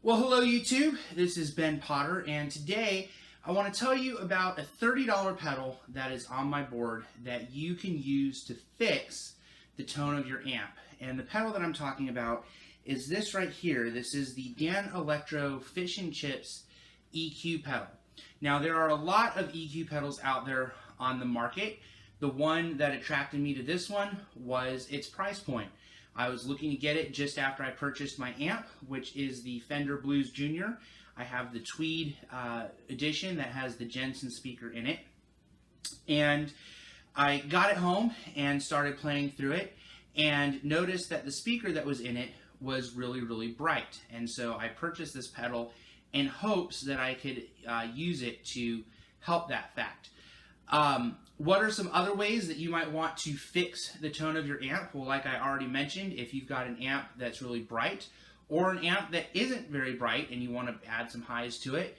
Well, hello YouTube, this is Ben Potter, and today I want to tell you about a $30 pedal that is on my board that you can use to fix the tone of your amp. And the pedal that I'm talking about is this right here. This is the Danelectro Fish and Chips EQ pedal. Now there are a lot of EQ pedals out there on the market. The one that attracted me to this one was its price point. I was looking to get it just after I purchased my amp, which is the Fender Blues Junior. I have the Tweed edition that has the Jensen speaker in it. And I got it home and started playing through it and noticed that the speaker that was in it was really bright. And so I purchased this pedal in hopes that I could use it to help that fact. What are some other ways that you might want to fix the tone of your amp? Well, like I already mentioned, if you've got an amp that's really bright or an amp that isn't very bright and you want to add some highs to it,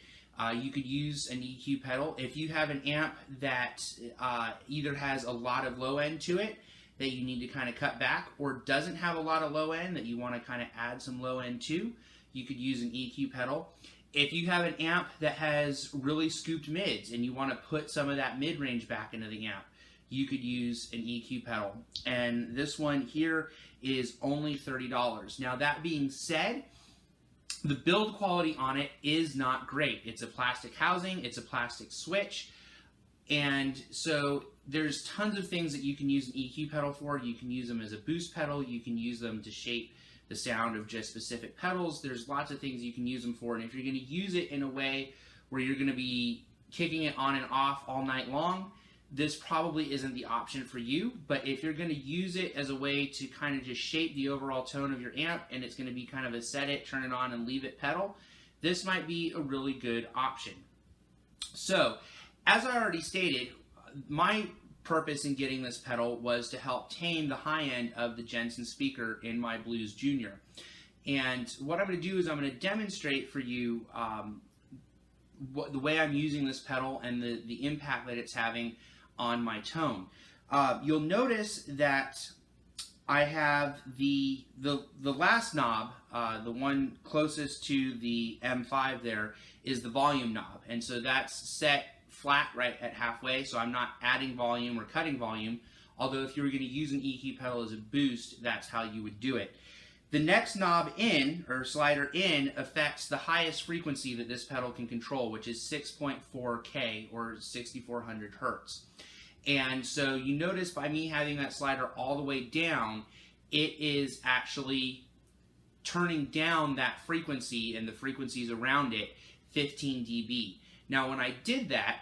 you could use an EQ pedal. If you have an amp that either has a lot of low end to it that you need to kind of cut back, or doesn't have a lot of low end that you want to kind of add some low end to, you could use an EQ pedal. If you have an amp that has really scooped mids and you want to put some of that mid-range back into the amp, you could use an EQ pedal. And this one here is only $30. Now that being said, the build quality on it is not great. It's a plastic housing, it's a plastic switch, and so there's tons of things that you can use an EQ pedal for. You can use them as a boost pedal, you can use them to shape the sound of just specific pedals. There's lots of things you can use them for, and if you're going to use it in a way where you're going to be kicking it on and off all night long, this probably isn't the option for you. But if you're going to use it as a way to kind of just shape the overall tone of your amp, and it's going to be kind of a set it, turn it on, and leave it pedal, this might be a really good option. So, as I already stated, my purpose in getting this pedal was to help tame the high end of the Jensen speaker in my Blues Junior. And what I'm going to do is I'm going to demonstrate for you the way I'm using this pedal and the impact that it's having on my tone. You'll notice that I have the last knob, the one closest to the M5 there, is the volume knob, and so that's set flat right at halfway, so I'm not adding volume or cutting volume, although if you were going to use an EQ pedal as a boost, that's how you would do it. The next knob in, or slider in, affects the highest frequency that this pedal can control, which is 6.4K or 6400 Hertz. And so you notice by me having that slider all the way down, it is actually turning down that frequency and the frequencies around it 15 dB. Now when I did that,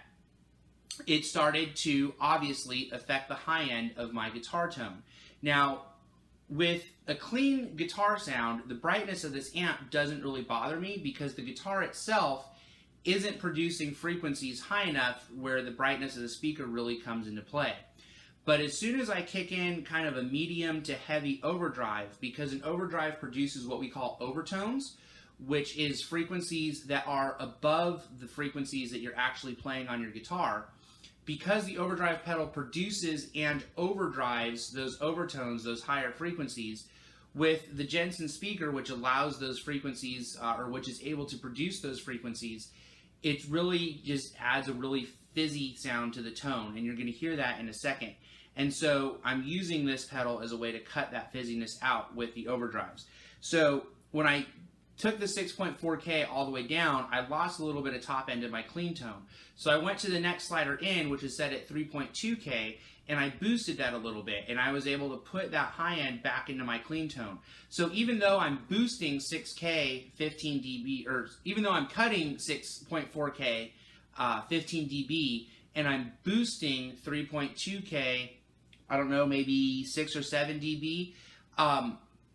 it started to obviously affect the high end of my guitar tone. Now, with a clean guitar sound, the brightness of this amp doesn't really bother me because the guitar itself isn't producing frequencies high enough where the brightness of the speaker really comes into play. But as soon as I kick in kind of a medium to heavy overdrive, because an overdrive produces what we call overtones, which is frequencies that are above the frequencies that you're actually playing on your guitar. Because the overdrive pedal produces and overdrives those overtones, those higher frequencies, with the Jensen speaker, which allows those frequencies, or which is able to produce those frequencies, it really just adds a really fizzy sound to the tone, and you're going to hear that in a second. And so I'm using this pedal as a way to cut that fizziness out with the overdrives. So when I took the 6.4K all the way down, I lost a little bit of top end of my clean tone. So I went to the next slider in, which is set at 3.2K, and I boosted that a little bit, and I was able to put that high end back into my clean tone. So even though I'm boosting 6K 15 dB, or even though I'm cutting 6.4K 15 dB, and I'm boosting 3.2K, I don't know, maybe 6 or 7 dB,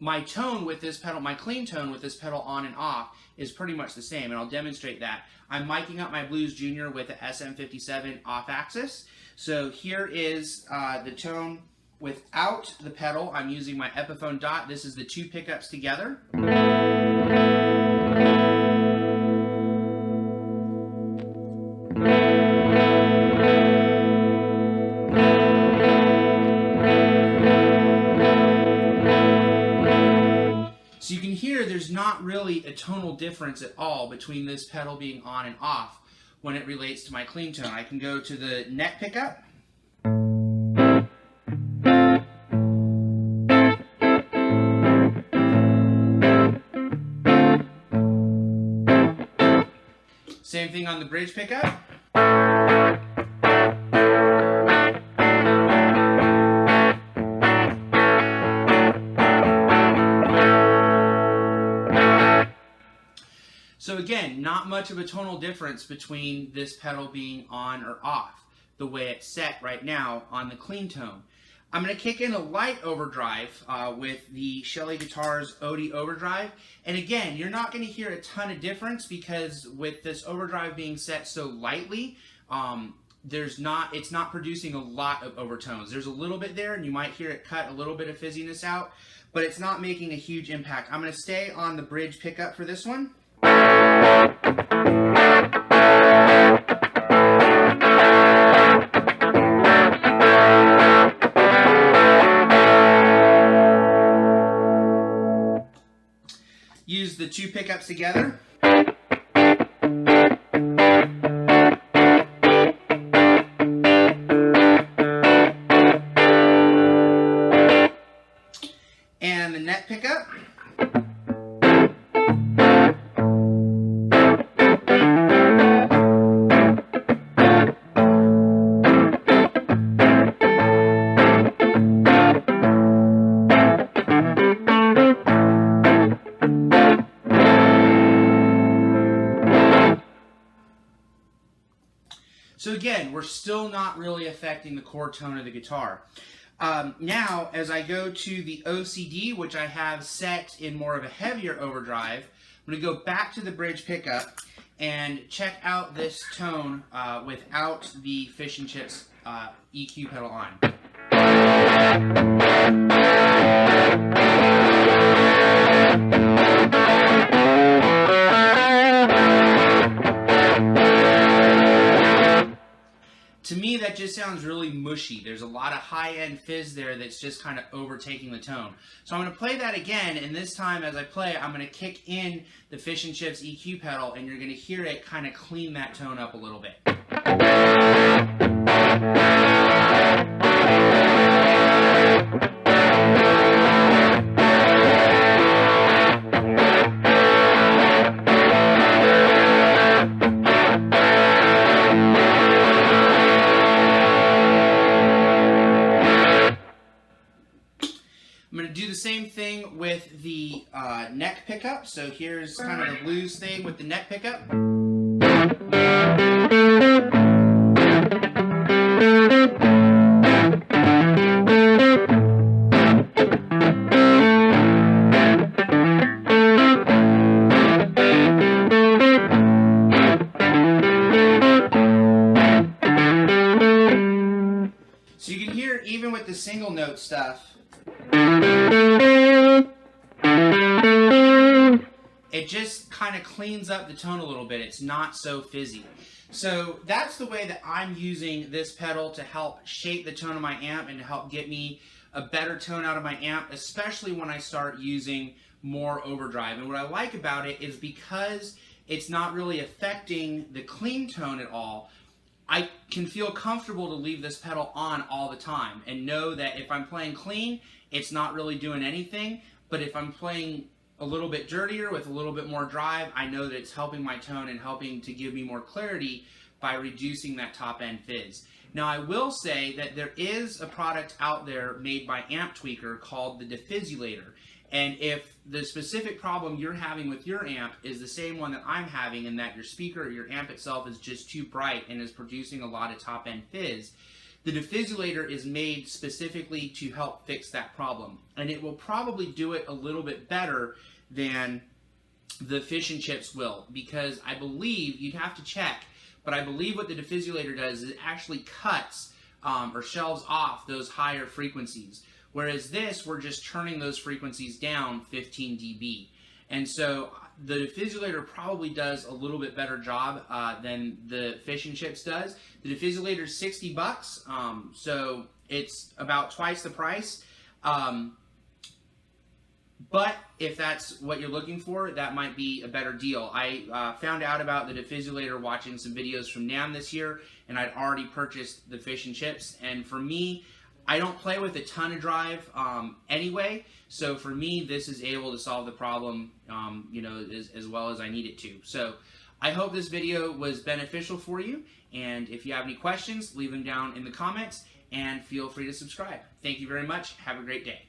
my tone with this pedal, my clean tone with this pedal on and off, is pretty much the same, and I'll demonstrate that. I'm miking up my Blues Junior with the SM57 off axis. So here is the tone without the pedal. I'm using my Epiphone Dot. This is the two pickups together. So you can hear there's not really a tonal difference at all between this pedal being on and off when it relates to my clean tone. I can go to the neck pickup. Same thing on the bridge pickup. So again, not much of a tonal difference between this pedal being on or off, the way it's set right now on the clean tone. I'm going to kick in a light overdrive with the Shelly Guitars Odie Overdrive. And again, you're not going to hear a ton of difference because with this overdrive being set so lightly, it's not producing a lot of overtones. There's a little bit there, and you might hear it cut a little bit of fizziness out, but it's not making a huge impact. I'm going to stay on the bridge pickup for this one. Use the two pickups together. And the neck pickup. So again, we're still not really affecting the core tone of the guitar. Now, as I go to the OCD, which I have set in more of a heavier overdrive, I'm going to go back to the bridge pickup and check out this tone without the Fish and Chips EQ pedal on. To me, that just sounds really mushy. There's a lot of high-end fizz there that's just kind of overtaking the tone. So I'm going to play that again, and this time as I play, I'm going to kick in the Fish and Chips EQ pedal, and you're going to hear it kind of clean that tone up a little bit. I'm going to do the same thing with the neck pickup. So here's kind of the blues thing with the neck pickup. So you can hear even with the single note stuff, it just kind of cleans up the tone a little bit. It's not so fizzy. So that's the way that I'm using this pedal to help shape the tone of my amp and to help get me a better tone out of my amp, especially when I start using more overdrive. And what I like about it is because it's not really affecting the clean tone at all, I can feel comfortable to leave this pedal on all the time and know that if I'm playing clean, it's not really doing anything. But if I'm playing a little bit dirtier with a little bit more drive, I know that it's helping my tone and helping to give me more clarity by reducing that top end fizz. Now I will say that there is a product out there made by Amp Tweaker called the Defizzulator. And if the specific problem you're having with your amp is the same one that I'm having, in that your speaker or your amp itself is just too bright and is producing a lot of top end fizz, the Defizzulator is made specifically to help fix that problem. And it will probably do it a little bit better than the Fish and Chips will, because I believe, you'd have to check, but I believe what the Defizzulator does is it actually cuts or shelves off those higher frequencies. Whereas this, we're just turning those frequencies down 15 dB. And so the Defizzulator probably does a little bit better job than the Fish and Chips does. The Defizzulator is $60, so it's about twice the price. But if that's what you're looking for, that might be a better deal. I found out about the Defibrillator watching some videos from NAMM this year, and I'd already purchased the fish and chips. And for me, I don't play with a ton of drive anyway, so for me, this is able to solve the problem, as well as I need it to. So I hope this video was beneficial for you, and if you have any questions, leave them down in the comments, and feel free to subscribe. Thank you very much. Have a great day.